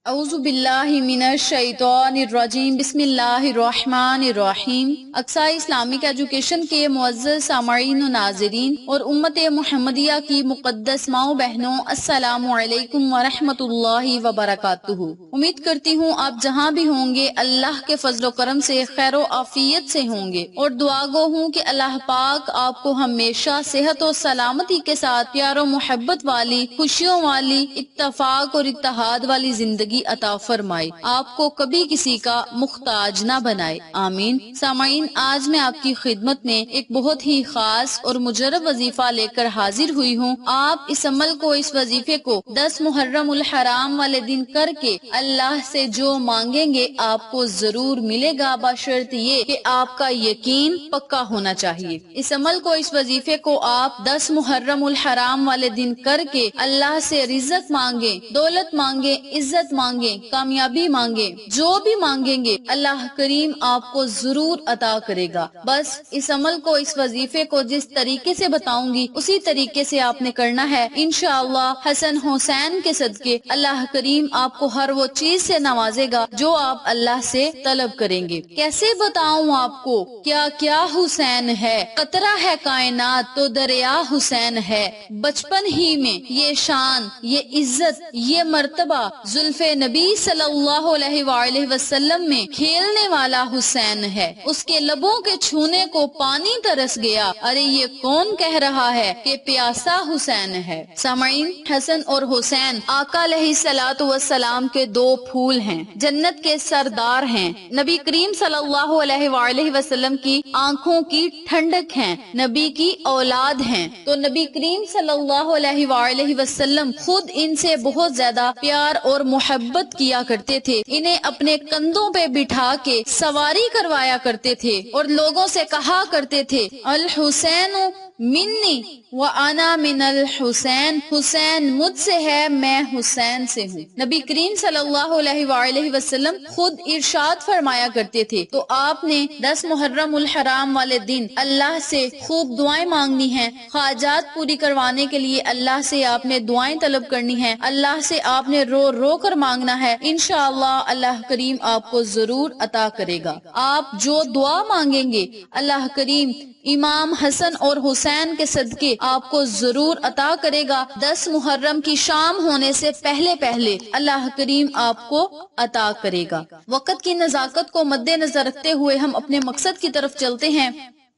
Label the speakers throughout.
Speaker 1: اعوذ باللہ من الشیطان الرجیم بسم اللہ الرحمن الرحیم۔ اقصی اسلامک ایجوکیشن کے معزز سامعین و ناظرین اور امت محمدیہ کی مقدس ماؤں بہنوں، السلام علیکم ورحمۃ اللہ وبرکاتہ۔ امید کرتی ہوں آپ جہاں بھی ہوں گے اللہ کے فضل و کرم سے خیر و عافیت سے ہوں گے، اور دعا گو ہوں کہ اللہ پاک آپ کو ہمیشہ صحت و سلامتی کے ساتھ پیار و محبت والی، خوشیوں والی، اتفاق اور اتحاد والی زندگی عطا فرمائے، آپ کو کبھی کسی کا محتاج نہ بنائے، آمین۔ سامعین، آج میں آپ کی خدمت میں ایک بہت ہی خاص اور مجرب وظیفہ لے کر حاضر ہوئی ہوں۔ آپ اس عمل کو، اس وظیفے کو 10 محرم الحرام والے دن کر کے اللہ سے جو مانگیں گے آپ کو ضرور ملے گا، بشرط یہ کہ آپ کا یقین پکا ہونا چاہیے۔ اس عمل کو، اس وظیفے کو آپ 10 محرم الحرام والے دن کر کے اللہ سے رزق مانگیں، دولت مانگیں، عزت مانگیں، کامیابی مانگیں، جو بھی مانگیں گے اللہ کریم آپ کو ضرور عطا کرے گا۔ بس اس عمل کو، اس وظیفے کو جس طریقے سے بتاؤں گی اسی طریقے سے آپ نے کرنا ہے۔ انشاءاللہ حسن حسین کے صدقے اللہ کریم آپ کو ہر وہ چیز سے نوازے گا جو آپ اللہ سے طلب کریں گے۔ کیسے بتاؤں آپ کو کیا کیا حسین ہے؟ قطرہ ہے کائنات تو دریا حسین ہے، بچپن ہی میں یہ شان، یہ عزت، یہ مرتبہ زلف نبی صلی اللہ علیہ وآلہ وسلم میں کھیلنے والا حسین ہے۔ اس کے لبوں کے چھونے کو پانی ترس گیا، ارے یہ کون کہہ رہا ہے کہ پیاسا حسین ہے؟ سامعین، حسن اور حسین آقا علیہ الصلوۃ والسلام کے 2 پھول ہیں، جنت کے سردار ہیں، نبی کریم صلی اللہ علیہ وآلہ وسلم کی آنکھوں کی ٹھنڈک ہیں، نبی کی اولاد ہیں۔ تو نبی کریم صلی اللہ علیہ وآلہ وسلم خود ان سے بہت زیادہ پیار اور محبت کیا کرتے تھے، انہیں اپنے کندھوں پہ بٹھا کے سواری کروایا کرتے تھے اور لوگوں سے کہا کرتے تھے الحسین منی وانا من الحسین، حسین مجھ سے ہے، میں حسین سے ہوں۔ نبی کریم صلی اللہ علیہ وآلہ وسلم خود ارشاد فرمایا کرتے تھے۔ تو آپ نے 10 محرم الحرام والے دن اللہ سے خوب دعائیں مانگنی ہیں، حاجات پوری کروانے کے لیے اللہ سے آپ نے دعائیں طلب کرنی ہیں، اللہ سے آپ نے رو رو کر مانگنا ہے، انشاءاللہ اللہ کریم آپ کو ضرور عطا کرے گا۔ آپ جو دعا مانگیں گے اللہ کریم امام حسن اور حسین کے صدقے آپ کو ضرور عطا کرے گا۔ 10 محرم کی شام ہونے سے پہلے پہلے اللہ کریم آپ کو عطا کرے گا۔ وقت کی نزاکت کو مد نظر رکھتے ہوئے ہم اپنے مقصد کی طرف چلتے ہیں۔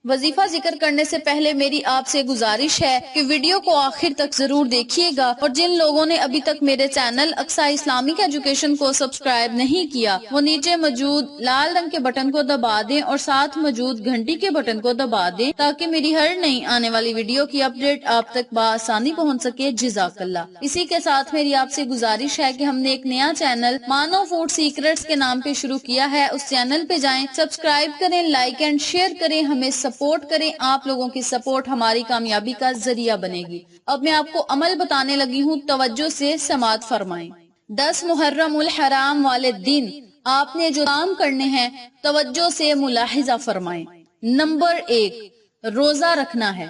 Speaker 1: وظیفہ ذکر کرنے سے پہلے میری آپ سے گزارش ہے کہ ویڈیو کو آخر تک ضرور دیکھیے گا، اور جن لوگوں نے ابھی تک میرے چینل اقصی اسلامک ایجوکیشن کو سبسکرائب نہیں کیا وہ نیچے موجود لال رنگ کے بٹن کو دبا دیں اور ساتھ موجود گھنٹی کے بٹن کو دبا دیں تاکہ میری ہر نئی آنے والی ویڈیو کی اپڈیٹ آپ تک بآسانی پہنچ سکے۔ جزاک اللہ۔ اسی کے ساتھ میری آپ سے گزارش ہے کہ ہم نے ایک نیا چینل مانو فوڈ سیکرٹس کے نام پہ شروع کیا ہے، اس چینل پہ جائیں، سبسکرائب کریں، لائک اینڈ شیئر کریں، ہمیں سپورٹ کریں، آپ لوگوں کی سپورٹ ہماری کامیابی کا ذریعہ بنے گی۔ اب میں آپ کو عمل بتانے لگی ہوں، توجہ سے سماعت فرمائیں۔ 10 محرم الحرام والے دن آپ نے جو کام کرنے ہیں توجہ سے ملاحظہ فرمائیں۔ نمبر 1 روزہ رکھنا ہے۔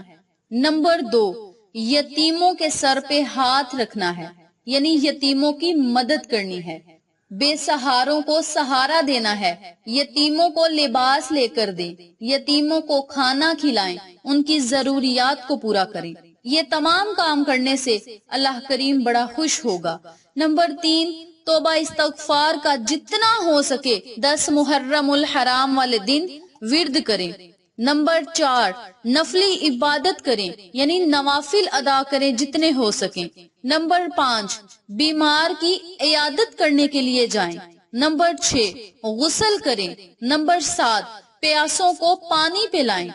Speaker 1: نمبر 2 یتیموں کے سر پہ ہاتھ رکھنا ہے، یعنی یتیموں کی مدد کرنی ہے، بے سہاروں کو سہارا دینا ہے، یتیموں کو لباس لے کر دیں، یتیموں کو کھانا کھلائیں، ان کی ضروریات کو پورا کریں۔ یہ تمام کام کرنے سے اللہ کریم بڑا خوش ہوگا۔ نمبر 3 توبہ استغفار کا جتنا ہو سکے 10 محرم الحرام والے دن ورد کریں۔ نمبر 4 نفلی عبادت کریں، یعنی نوافل ادا کریں جتنے ہو سکیں۔ نمبر 5 بیمار کی عیادت کرنے کے لیے جائیں۔ نمبر 6 غسل کریں۔ نمبر 7 پیاسوں کو پانی پلائیں۔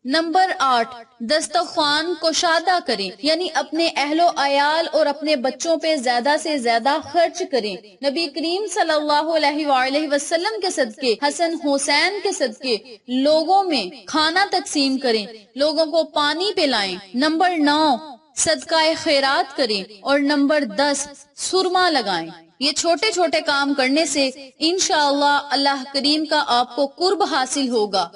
Speaker 1: نمبر 8 دسترخوان کشادہ کریں، یعنی اپنے اہل و عیال اور اپنے بچوں پہ زیادہ سے زیادہ خرچ کریں۔ نبی کریم صلی اللہ علیہ وآلہ وسلم کے صدقے، حسن حسین کے صدقے لوگوں میں کھانا تقسیم کریں، لوگوں کو پانی پلائیں۔ نمبر 9 صدقہ خیرات کریں، اور نمبر 10 سرما لگائیں۔ یہ چھوٹے چھوٹے کام کرنے سے انشاءاللہ اللہ کریم کا آپ کو قرب حاصل ہوگا۔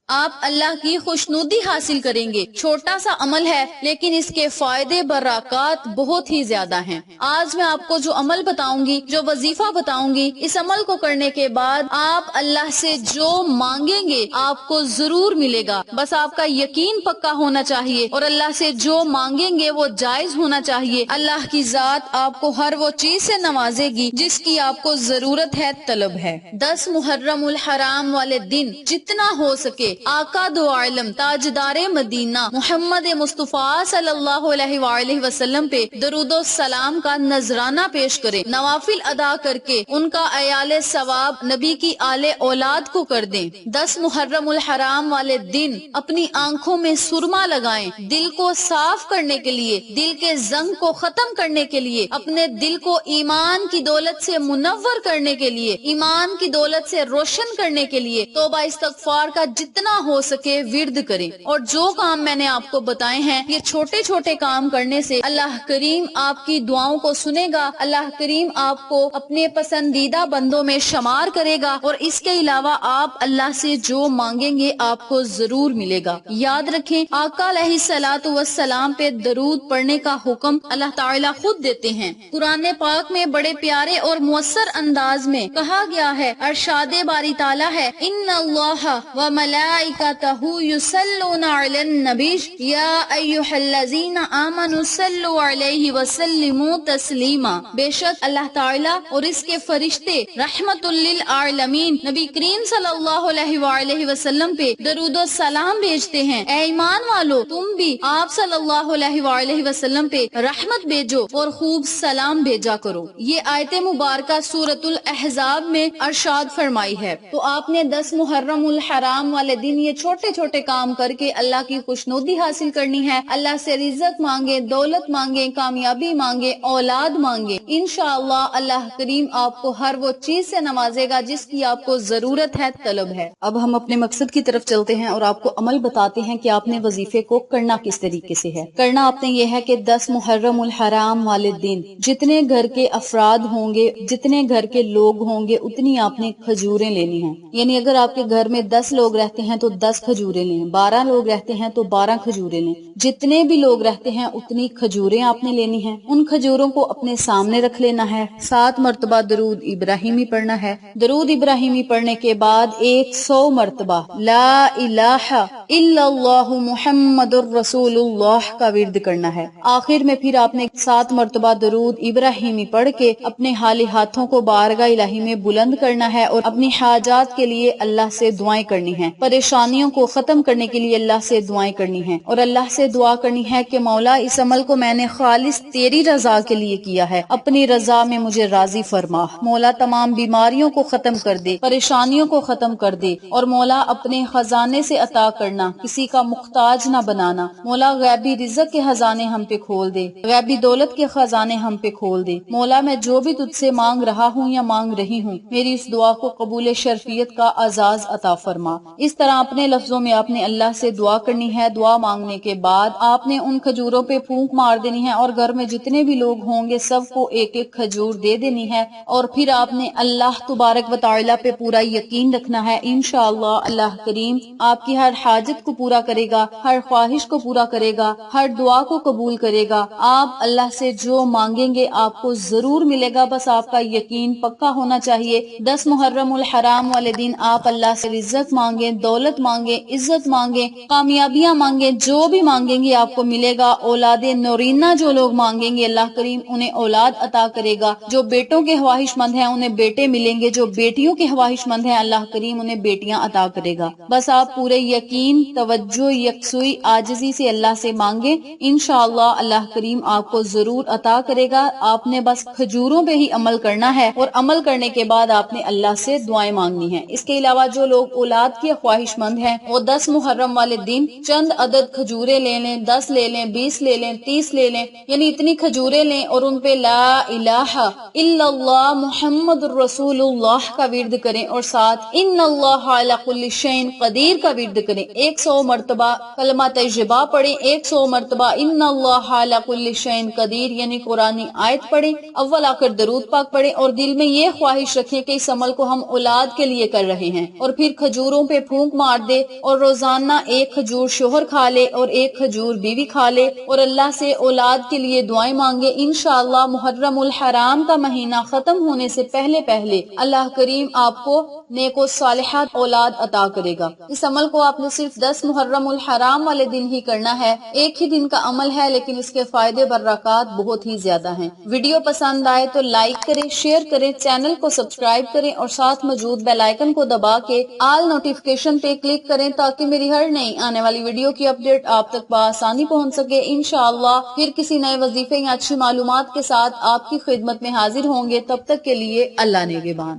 Speaker 1: آپ اللہ کی خوشنودی حاصل کریں گے۔ چھوٹا سا عمل ہے لیکن اس کے فائدے برکات بہت ہی زیادہ ہیں۔ آج میں آپ کو جو عمل بتاؤں گی، جو وظیفہ بتاؤں گی، اس عمل کو کرنے کے بعد آپ اللہ سے جو مانگیں گے آپ کو ضرور ملے گا۔ بس آپ کا یقین پکا ہونا چاہیے اور اللہ سے جو مانگیں گے وہ جائز ہونا چاہیے۔ اللہ کی ذات آپ کو ہر وہ چیز سے نوازے گی جس کی آپ کو ضرورت ہے، طلب ہے۔ 10 محرم الحرام والے دن جتنا ہو سکے آقا دو عالم تاجدار مدینہ محمد مصطفیٰ صلی اللہ علیہ وآلہ وسلم پہ درود و سلام کا نذرانہ پیش کریں، نوافل ادا کر کے ان کا عیال ثواب نبی کی آل اولاد کو کر دیں۔ 10 محرم الحرام والے دن اپنی آنکھوں میں سرما لگائیں، دل کو صاف کرنے کے لیے، دل کے زنگ کو ختم کرنے کے لیے، اپنے دل کو ایمان کی دولت سے منور کرنے کے لیے، ایمان کی دولت سے روشن کرنے کے لیے توبہ استغفار کا جتنا ہو سکے ورد کریں۔ اور جو کام میں نے آپ کو بتائے ہیں یہ چھوٹے چھوٹے کام کرنے سے اللہ کریم آپ کی دعاؤں کو سنے گا، اللہ کریم آپ کو اپنے پسندیدہ بندوں میں شمار کرے گا، اور اس کے علاوہ آپ اللہ سے جو مانگیں گے آپ کو ضرور ملے گا۔ یاد رکھیں آقا علیہ الصلوۃ والسلام پہ درود پڑھنے کا حکم اللہ تعالیٰ خود دیتے ہیں۔ قرآن پاک میں بڑے پیارے اور مؤثر انداز میں کہا گیا ہے، ارشاد باری تعالیٰ ہے، ان اللہ وملائکتہ یصلون علی النبی یا ایھا الذین آمنوا صلوا علیہ وسلموا تسلیما۔ بے شک اللہ تعالیٰ اور اس کے فرشتے رحمت للعالمین نبی کریم صلی اللہ علیہ وآلہ وسلم پہ درود و سلام بھیجتے ہیں۔ اے ایمان والو تم بھی آپ صلی اللہ علیہ وآلہ وسلم پہ رحمت بھیجو اور خوب سلام بھیجا کرو۔ یہ آیت مبارکہ سورۃ الاحزاب میں ارشاد فرمائی ہے۔ تو آپ نے 10 محرم الحرام والے دن یہ چھوٹے چھوٹے کام کر کے اللہ کی خوشنودی حاصل کرنی ہے۔ اللہ سے رزق مانگے، دولت مانگے، کامیابی مانگے، اولاد مانگے، انشاءاللہ اللہ کریم آپ کو ہر وہ چیز سے نوازے گا جس کی آپ کو ضرورت ہے، طلب ہے۔ اب ہم اپنے مقصد کی طرف چلتے ہیں اور آپ کو عمل بتاتے ہیں کہ آپ نے وظیفے کو کرنا کس طریقے سے ہے۔ کرنا آپ نے یہ ہے کہ 10 محرم الحرام والے دن جتنے گھر کے افراد ہوں گے، جتنے گھر کے لوگ ہوں گے، اتنی آپ نے کھجوریں لینی ہیں۔ یعنی اگر آپ کے گھر میں 10 لوگ رہتے ہیں تو 10 کھجوریں لیں، 12 لوگ رہتے ہیں تو 12 کھجوریں لیں، جتنے بھی لوگ رہتے ہیں اتنی کھجوریں آپ نے لینی ہیں۔ ان کھجوروں کو اپنے سامنے رکھ لینا ہے، 7 مرتبہ درود ابراہیمی پڑھنا ہے۔ درود ابراہیمی پڑھنے کے بعد 100 مرتبہ لا الہ الا اللہ محمد الرسول اللہ کا ورد کرنا ہے۔ آخر میں پھر آپ نے 7 مرتبہ درود ابراہیمی پڑھ کے اپنے حالی ہاتھوں کو بارگاہ الہی میں بلند کرنا ہے اور اپنی حاجات کے لیے اللہ سے دعائیں کرنی ہیں، پریشانیوں کو ختم کرنے کے لیے اللہ سے دعائیں کرنی ہیں، اور اللہ سے دعا کرنی ہے کہ مولا اس عمل کو میں نے خالص تیری رضا کے لیے کیا ہے، اپنی رضا میں مجھے راضی فرما۔ مولا تمام بیماریوں کو ختم کر دے، پریشانیوں کو ختم کر دے، اور مولا اپنے خزانے سے عطا کرنا، کسی کا محتاج نہ بنانا۔ مولا غیبی رزق کے خزانے ہم پہ کھول دے، غیبی دولت کے خزانے ہم پہ کھول دے۔ مولا میں جو بھی تجھ سے مانگ رہا ہوں یا مانگ رہی ہوں، میری اس دعا کو قبول شرفیت کا اعزاز عطا فرما۔ اس طرح اپنے لفظوں میں آپ نے اللہ سے دعا کرنی ہے۔ دعا مانگنے کے بعد آپ نے ان کھجوروں پہ پھونک مار دینی ہے اور گھر میں جتنے بھی لوگ ہوں گے سب کو ایک ایک کھجور دے دینی ہے، اور پھر آپ نے اللہ تبارک و تعالی پہ پورا یقین رکھنا ہے۔ انشاءاللہ اللہ کریم آپ کی ہر حاجت کو پورا کرے گا، ہر خواہش کو پورا کرے گا، ہر دعا کو قبول کرے گا۔ آپ اللہ سے جو مانگیں گے آپ کو ضرور ملے گا، بس آپ کا یقین پکا ہونا چاہیے۔ 10 محرم الحرام والے دن آپ اللہ سے رزق مانگیں، دولت مانگیں، عزت مانگیں، کامیابیاں مانگیں، جو بھی مانگیں گے آپ کو ملے گا۔ اولاد نورینہ جو لوگ مانگیں گے اللہ کریم انہیں اولاد عطا کرے گا، جو بیٹوں کے خواہش مند ہیں انہیں بیٹے ملیں گے، جو بیٹیوں کے خواہش مند ہیں اللہ کریم انہیں بیٹیاں عطا کرے گا۔ بس آپ پورے یقین، توجہ، یکسوئی، عاجزی سے اللہ سے مانگیں، انشاءاللہ اللہ کریم آپ کو ضرور عطا کرے گا۔ آپ نے بس کھجوروں پہ ہی عمل کرنا ہے، اور عمل کرنے کے بعد آپ نے اللہ سے دعائیں مانگنی ہیں۔ اس کے علاوہ جو لوگ اولاد کے خواہش مند ہیں وہ 10 محرم والے دن چند عدد کھجوریں لے لیں، 10 لے لیں، 20 لے لیں، 30 لے لیں، یعنی اتنی کھجوریں لیں اور ان پہ لا الہ الا اللہ محمد الرسول اللہ کا ورد کریں، اور ساتھ ان اللہ علی کل شیء قدیر کا ورد کریں۔ 100 مرتبہ کلمہ طیبہ پڑھیں، 100 مرتبہ ان اللہ علی کل شیء قدیر یعنی قرآنی آیت پڑھیں، اول آخر درود پاک پڑھیں، اور دل میں یہ خواہش رکھیں کہ اس عمل کو ہم اولاد کے لیے کر رہے ہیں، اور پھر کھجوروں پہ پھونک مار دے اور روزانہ ایک کھجور شوہر کھا لے اور ایک کھجور بیوی کھا لے اور اللہ سے اولاد کے لیے دعائیں مانگے، انشاءاللہ محرم الحرام کا مہینہ ختم ہونے سے پہلے پہلے اللہ کریم آپ کو نیک و صالحات اولاد عطا کرے گا۔ اس عمل کو آپ نے صرف 10 محرم الحرام والے دن ہی کرنا ہے، ایک ہی دن کا عمل ہے لیکن اس کے فائدے برکات بہت ہی زیادہ ہیں۔ ویڈیو پسند آئے تو لائک کریں، شیئر کریں، چینل کو سبسکرائب کریں اور ساتھ موجود بیل آئیکن کو دبا کے آل نوٹیفیکیشن پہ کلک کریں تاکہ میری ہر نئی آنے والی ویڈیو کی اپڈیٹ آپ تک بآسانی پہنچ سکے۔ انشاءاللہ پھر کسی نئے وظیفے یا اچھی معلومات کے ساتھ آپ کی خدمت میں حاضر ہوں گے، تب تک کے لیے اللہ نگہبان۔